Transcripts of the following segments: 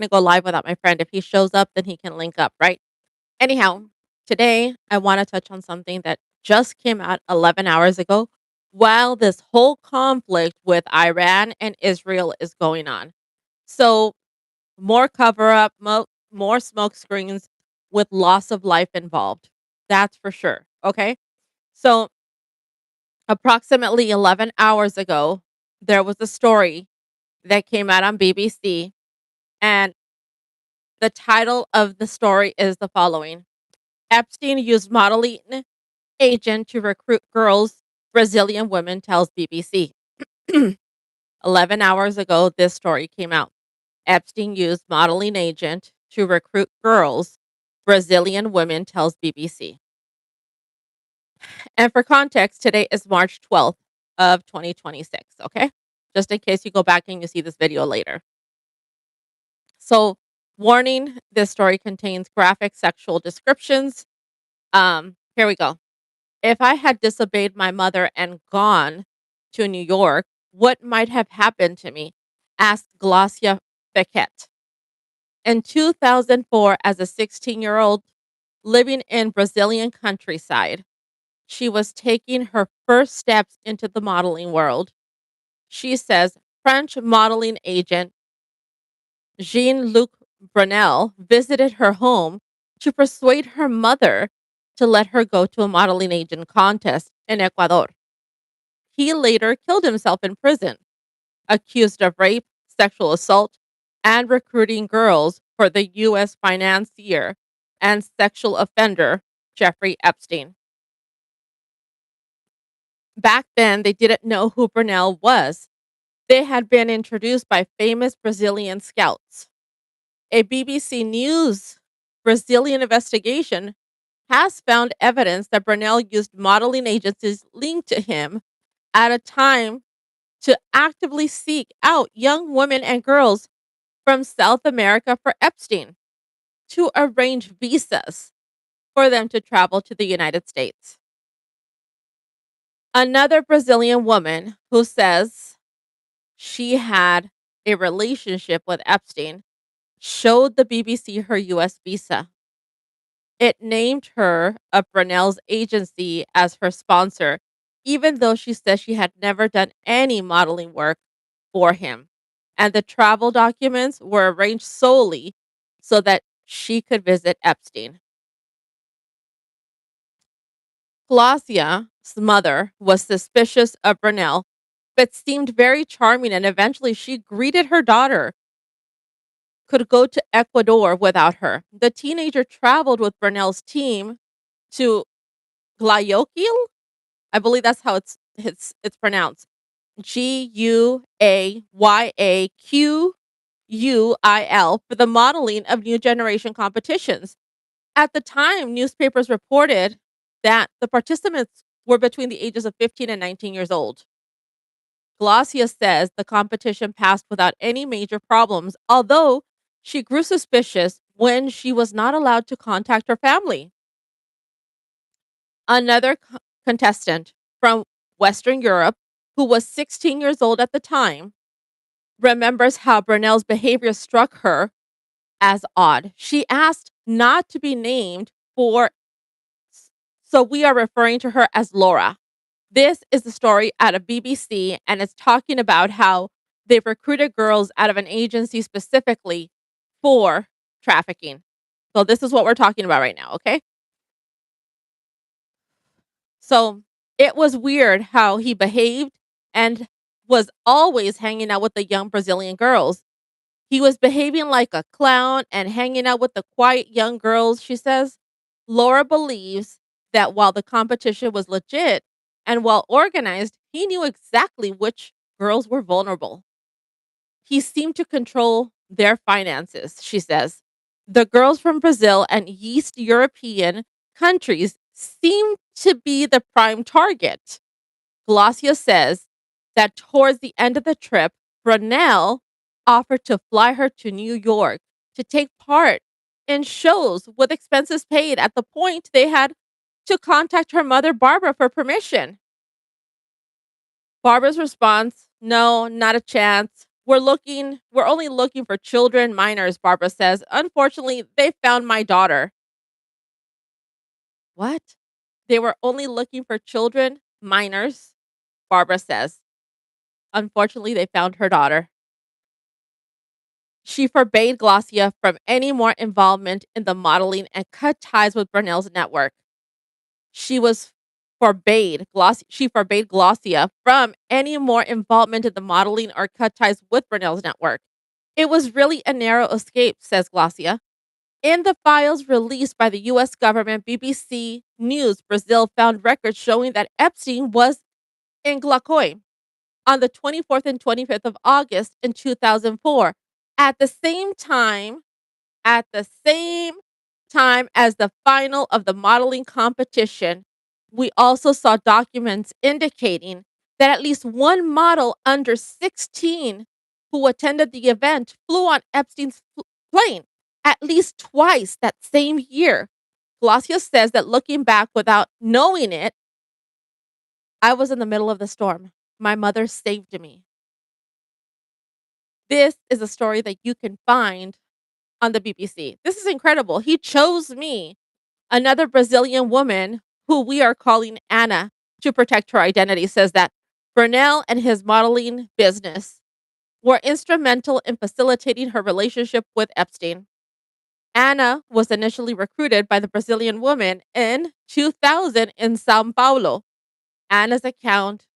gonna go live without my friend. If he shows up, then he can link up, right? Anyhow, today I want to touch on something that just came out 11 hours ago while this whole conflict with Iran and Israel is going on. So, more cover up, more smoke screens with loss of life involved. That's for sure. Okay. So, approximately 11 hours ago, there was a story that came out on BBC, and the title of the story is the following: Epstein used modeling agent to recruit girls, Brazilian woman tells BBC. 11 hours ago, this story came out. Epstein used modeling agent to recruit girls, Brazilian woman tells BBC. And for context, today is March 12th of 2026, okay? Just in case you go back and you see this video later. So, warning, this story contains graphic sexual descriptions. Here we go. If I had disobeyed my mother and gone to New York, what might have happened to me? Asked Glacia Beckett. In 2004, as a 16-year-old living in Brazilian countryside, she was taking her first steps into the modeling world. She says French modeling agent Jean-Luc Brunel visited her home to persuade her mother to let her go to a modeling agent contest in Ecuador. He later killed himself in prison, accused of rape, sexual assault, and recruiting girls for the U.S. financier and sexual offender Jeffrey Epstein. Back then, they didn't know who Brunel was. They had been introduced by famous Brazilian scouts. A BBC News Brazilian investigation has found evidence that Brunel used modeling agencies linked to him at a time to actively seek out young women and girls from South America for Epstein to arrange visas for them to travel to the United States. Another Brazilian woman who says she had a relationship with Epstein showed the BBC her US visa. It named her of Brunel's agency as her sponsor, even though she says she had never done any modeling work for him. And the travel documents were arranged solely so that she could visit Epstein. Glaucia's mother was suspicious of Brunel, but seemed very charming, and eventually she greeted her daughter could go to Ecuador without her. The teenager traveled with Brunel's team to Guayaquil. I believe that's how it's pronounced. Guayaquil for the modeling of new generation competitions. At the time, newspapers reported that the participants were between the ages of 15 and 19 years old. Glaucia says the competition passed without any major problems, although she grew suspicious when she was not allowed to contact her family. Another contestant from Western Europe, who was 16 years old at the time, remembers how Brunel's behavior struck her as odd. She asked not to be named so we are referring to her as Laura. This is the story out of BBC, and it's talking about how they've recruited girls out of an agency specifically for trafficking. So this is what we're talking about right now, okay? So it was weird how he behaved and was always hanging out with the young Brazilian girls. He was behaving like a clown and hanging out with the quiet young girls, she says. Laura believes that while the competition was legit and well organized, he knew exactly which girls were vulnerable. He seemed to control their finances, she says. The girls from Brazil and East European countries seemed to be the prime target. Glaucia says that towards the end of the trip, Brunel offered to fly her to New York to take part in shows with expenses paid. At the point, they had to contact her mother, Barbara, for permission. Barbara's response: no, not a chance. We're only looking for children minors, Barbara says. Unfortunately, they found my daughter. What? They were only looking for children minors, Barbara says. Unfortunately, they found her daughter. She forbade Glosia from any more involvement in the modeling and cut ties with Brunel's network. She forbade Glosia from any more involvement in the modeling or cut ties with Brunel's network. It was really a narrow escape, says Glosia. In the files released by the US government, BBC News Brazil found records showing that Epstein was in Glaucoi on the 24th and 25th of August in 2004. At the same time, at the same time as the final of the modeling competition, we also saw documents indicating that at least one model under 16 who attended the event flew on Epstein's plane at least twice that same year. Glacius says that looking back without knowing it, I was in the middle of the storm. My mother saved me. This is a story that you can find on the BBC. This is incredible. He chose me, another Brazilian woman who we are calling Anna to protect her identity, says that Burnell and his modeling business were instrumental in facilitating her relationship with Epstein. Anna was initially recruited by the Brazilian woman in 2000 in Sao Paulo. Anna's account,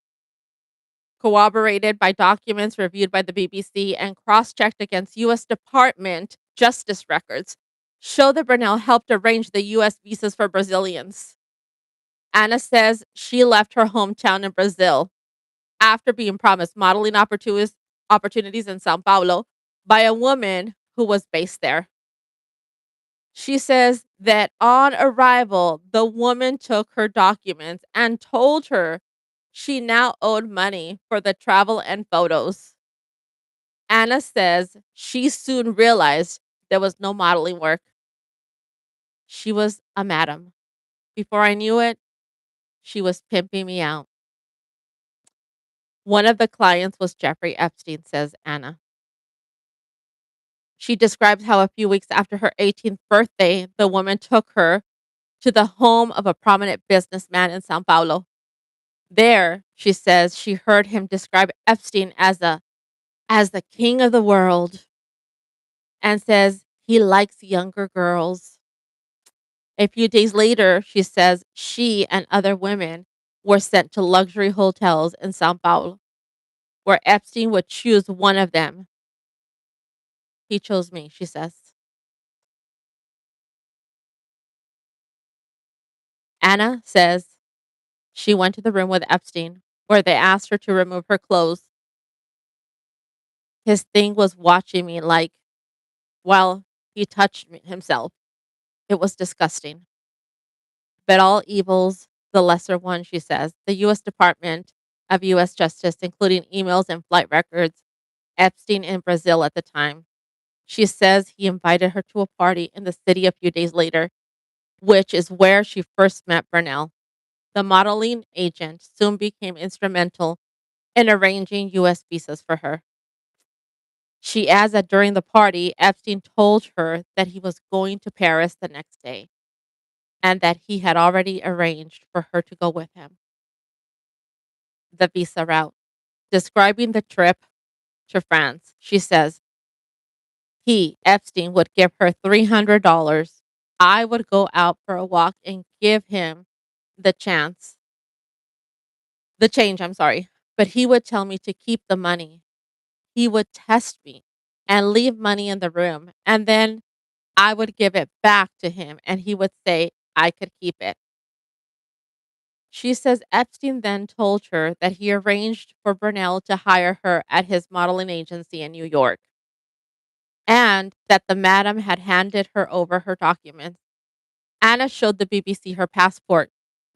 corroborated by documents reviewed by the BBC and cross-checked against U.S. Department Justice records, show that Burnell helped arrange the U.S. visas for Brazilians. Anna says she left her hometown in Brazil after being promised modeling opportunities in Sao Paulo by a woman who was based there. She says that on arrival, the woman took her documents and told her she now owed money for the travel and photos. Anna says she soon realized there was no modeling work. She was a madam. Before I knew it, she was pimping me out. One of the clients was Jeffrey Epstein, says Anna. She describes how a few weeks after her 18th birthday, the woman took her to the home of a prominent businessman in Sao Paulo. There, she says, she heard him describe Epstein as the king of the world and says he likes younger girls. A few days later, she says she and other women were sent to luxury hotels in Sao Paulo, where Epstein would choose one of them. He chose me, she says. Anna says she went to the room with Epstein, where they asked her to remove her clothes. His thing was watching me like while he touched me himself. It was disgusting. But all evils, the lesser one, she says. The U.S. Department of U.S. Justice, including emails and flight records, Epstein in Brazil at the time. She says he invited her to a party in the city a few days later, which is where she first met Burnell. The modeling agent soon became instrumental in arranging U.S. visas for her. She adds that during the party, Epstein told her that he was going to Paris the next day and that he had already arranged for her to go with him. The visa route. Describing the trip to France, she says, Epstein, would give her $300. I would go out for a walk and give him the change, I'm sorry. But he would tell me to keep the money. He would test me and leave money in the room. And then I would give it back to him and he would say I could keep it. She says Epstein then told her that he arranged for Burnell to hire her at his modeling agency in New York and that the madam had handed her over her documents. Anna showed the BBC her passport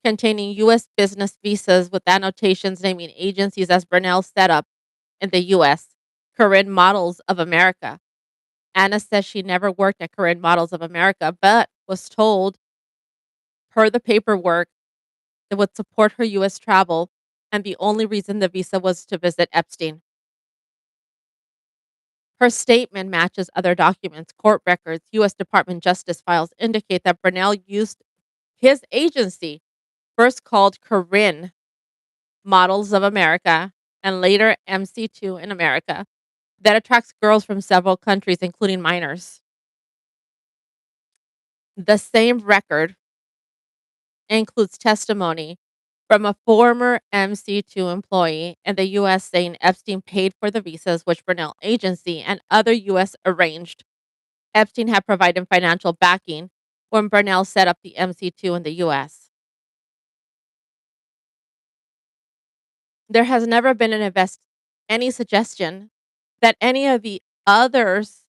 containing U.S. business visas with annotations naming agencies as Burnell set up in the U.S., Corinne Models of America. Anna says she never worked at Corinne Models of America, but was told, per the paperwork, that would support her U.S. travel, and the only reason the visa was to visit Epstein. Her statement matches other documents, court records, U.S. Department Justice files indicate that Burnell used his agency, first called Corinne Models of America and later MC2 in America, that attracts girls from several countries, including minors. The same record includes testimony from a former MC2 employee in the U.S. saying Epstein paid for the visas which Burnell agency and other U.S. arranged. Epstein had provided financial backing when Burnell set up the MC2 in the U.S. There has never been any suggestion that any of the others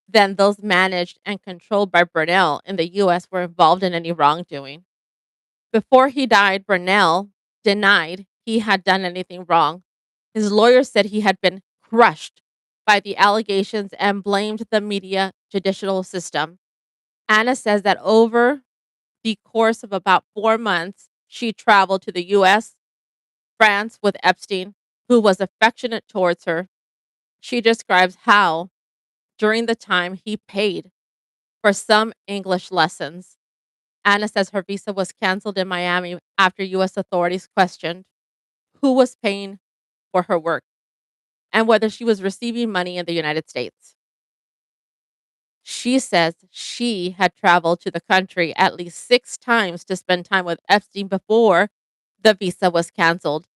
than those managed and controlled by Burnell in the U.S. were involved in any wrongdoing. Before he died, Burnell denied he had done anything wrong. His lawyer said he had been crushed by the allegations and blamed the media judicial system. Anna says that over the course of about 4 months, she traveled to the US, France with Epstein, who was affectionate towards her. She describes how, during the time, he paid for some English lessons. Anna says her visa was canceled in Miami after US authorities questioned who was paying for her work and whether she was receiving money in the United States. She says she had traveled to the country at least 6 times to spend time with Epstein before the visa was canceled.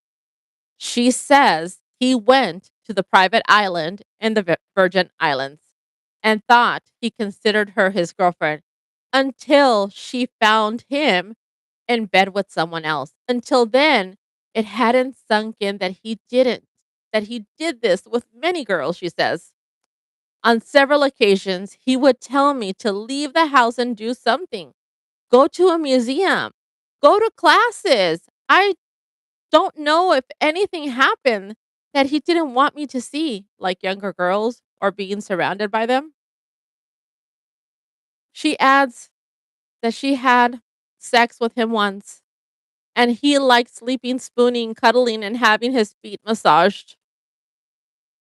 She says he went to the private island in the Virgin Islands and thought he considered her his girlfriend until she found him in bed with someone else. Until then, it hadn't sunk in that he did this with many girls, she says. On several occasions, he would tell me to leave the house and do something. Go to a museum. Go to classes. I don't know if anything happened that he didn't want me to see, like younger girls or being surrounded by them. She adds that she had sex with him once and he liked sleeping, spooning, cuddling, and having his feet massaged.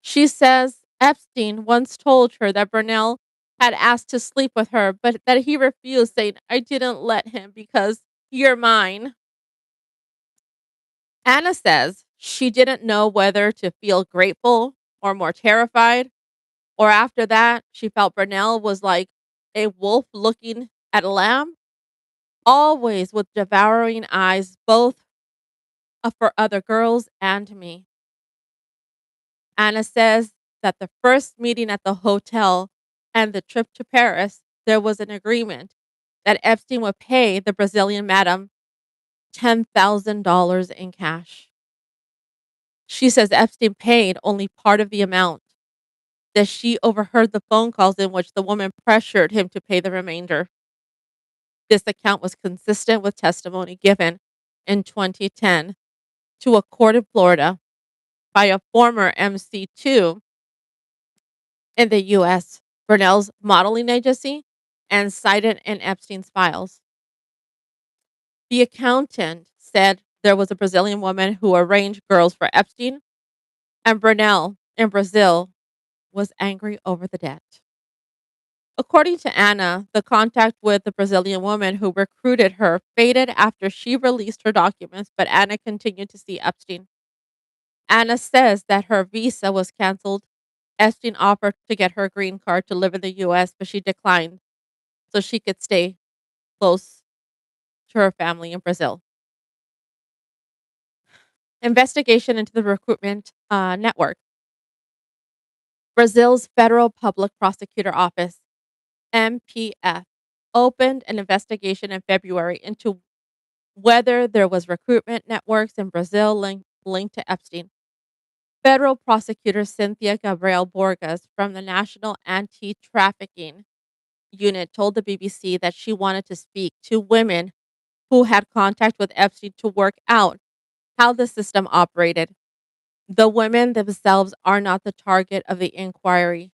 She says Epstein once told her that Burnell had asked to sleep with her, but that he refused, saying, I didn't let him because you're mine. Anna says she didn't know whether to feel grateful or more terrified, or after that, she felt Burnell was like a wolf looking at a lamb, always with devouring eyes, both for other girls and me. Anna says that the first meeting at the hotel and the trip to Paris, there was an agreement that Epstein would pay the Brazilian madam $10,000 in cash. She says Epstein paid only part of the amount, that she overheard the phone calls in which the woman pressured him to pay the remainder. This account was consistent with testimony given in 2010 to a court in Florida by a former MC2 in the US, Burnell's modeling agency, and cited in Epstein's files. The accountant said there was a Brazilian woman who arranged girls for Epstein, and Burnell in Brazil was angry over the debt. According to Anna, the contact with the Brazilian woman who recruited her faded after she released her documents, but Anna continued to see Epstein. Anna says that her visa was canceled. Epstein offered to get her a green card to live in the US, but she declined so she could stay close to her family in Brazil. Investigation into the recruitment network. Brazil's Federal Public Prosecutor Office, MPF, opened an investigation in February into whether there was recruitment networks in Brazil linked to Epstein. Federal prosecutor Cynthia Gabriel Borges from the National Anti-Trafficking Unit told the BBC that she wanted to speak to women who had contact with Epstein to work out how the system operated. The women themselves are not the target of the inquiry.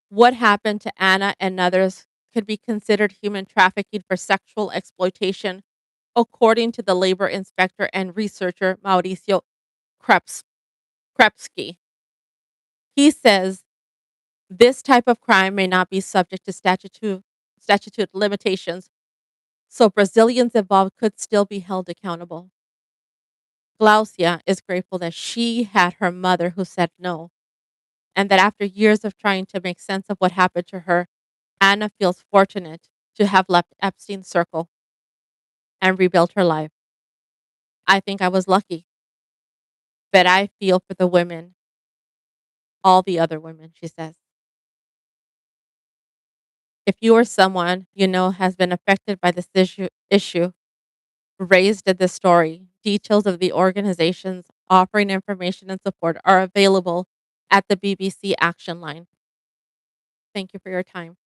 What happened to Anna and others could be considered human trafficking for sexual exploitation, according to the labor inspector and researcher Mauricio Krepsky. He says this type of crime may not be subject to statute limitations, so Brazilians involved could still be held accountable. Glaucia is grateful that she had her mother who said no, and that after years of trying to make sense of what happened to her, Anna feels fortunate to have left Epstein's circle and rebuilt her life. I think I was lucky, but I feel for the women, all the other women, she says. If you or someone you know has been affected by this issue raised in this story, details of the organizations offering information and support are available at the BBC Action Line. Thank you for your time.